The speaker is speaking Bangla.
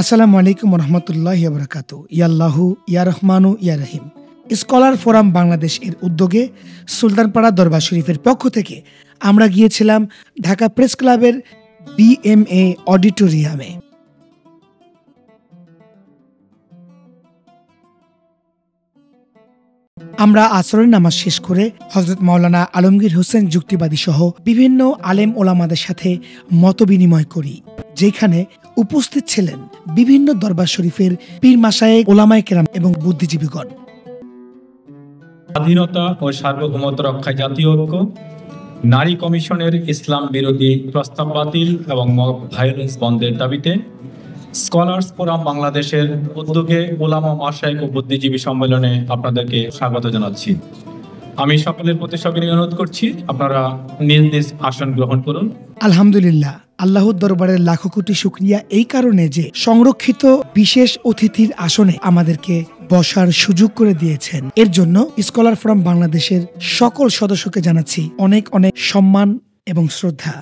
আসসালামু আলাইকুম রহমতুল্লাহি ওয়া বারাকাতুহু। ইয়াল্লাহু ইয়া রহমানু ইয়া রহিম। স্কলার ফোরাম বাংলাদেশ এর উদ্যোগে সুলতানপাড়া দরবার শরীফের পক্ষ থেকে আমরা গিয়েছিলাম ঢাকা প্রেস ক্লাবের BMA অডিটোরিয়ামে। আমরা আসরের নামাজ শেষ করে হযরত মাওলানা আলমগীর হোসেন যুক্তিবাদী সহ বিভিন্ন আলেম ওলামাদের সাথে মতবিনিময় করি, যেখানে উপস্থিত ছিলেন বিভিন্ন দরবার শরীফের পীর মাশায়েখ, ওলামায়ে কেরাম এবং বুদ্ধিজীবীগণ। স্বাধীনতা ও সার্বভৌমত্ব রক্ষায় জাতীয় ঐক্য, নারী কমিশনের ইসলাম বিরোধী প্রস্তাব বাতিল এবং মব ভায়োলেন্স বন্ধের দাবিতে স্কলার্স ফোরাম বাংলাদেশের উদ্যোগে ওলামা, মাশায়েখ ও বুদ্ধিজীবী সম্মেলনে আপনাদেরকে স্বাগত জানাচ্ছি। আমি সকলের প্রতি সবিনয় অনুরোধ করছি, আপনারা নিজ নিজ আসন গ্রহণ করুন। আলহামদুলিল্লাহ, আল্লাহর দরবারের লাখো কোটি শুকরিয়া এই কারণে যে সংরক্ষিত বিশেষ অতিথির আসনে আমাদেরকে বসার সুযোগ করে দিয়েছেন। এর জন্য স্কলার ফোরাম বাংলাদেশের সকল সদস্যকে জানাচ্ছি অনেক অনেক সম্মান এবং শ্রদ্ধা।